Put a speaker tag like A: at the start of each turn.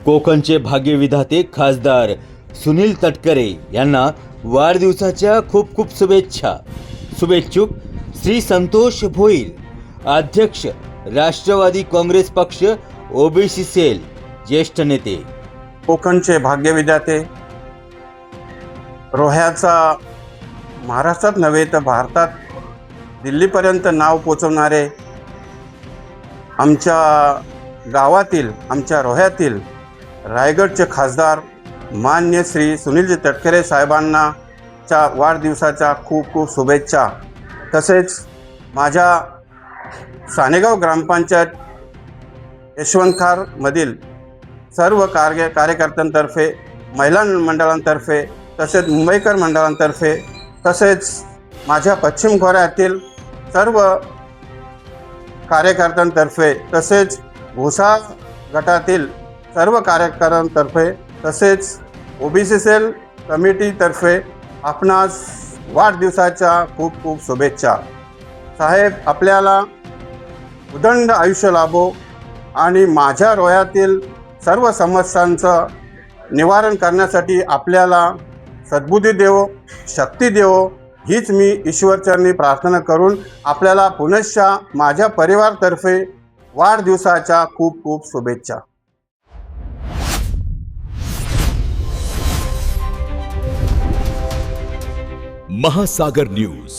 A: कोकणचे भाग्यविधाते खासदार सुनील तटकरे यांना वाढदिवसाच्या खूप खूप शुभेच्छा। शुभेच्छुक श्री संतोष भोईल, अध्यक्ष राष्ट्रवादी काँग्रेस पक्ष ओबीसी सेल, ज्येष्ठ नेते।
B: कोकणचे भाग्यविधाते, रोह्याचा महाराष्ट्रात नव्हे तर भारतात दिल्लीपर्यंत नाव पोचवणारे आमच्या गावातील, आमच्या रोह्यातील रायगडचे खासदार मान्य श्री सुनीलजी तटकरे साहेबांना च्या वाढदिवसाच्या खूप खूप शुभेच्छा। तसेच माझ्या सानेगाव ग्रामपंचायत यशवंतखारमधील सर्व कार्यकर्त्यांतर्फे, महिला मंडळांतर्फे, तसेच मुंबईकर मंडळांतर्फे, तसेच माझ्या पश्चिम खोऱ्यातील सर्व कार्यकर्त्यांतर्फे, तसेच भुसा गटातील सर्व कार्यकर्त्यांतर्फे, तसेच ओबीसी सेल कमिटीतर्फे आपणास वाढदिवसाच्या खूप खूप शुभेच्छा। साहेब, आपल्याला उदंड आयुष्य लाभो आणि माझ्या रोह्यातील सर्व समस्यांचं निवारण करण्यासाठी आपल्याला सद्बुद्धी देवो, शक्ती देवो, हीच मी ईश्वरचरणी प्रार्थना करून आपल्याला पुनश्च माझ्या परिवारातर्फे वाढदिवसाच्या खूप खूप शुभेच्छा।
C: महासागर न्यूज।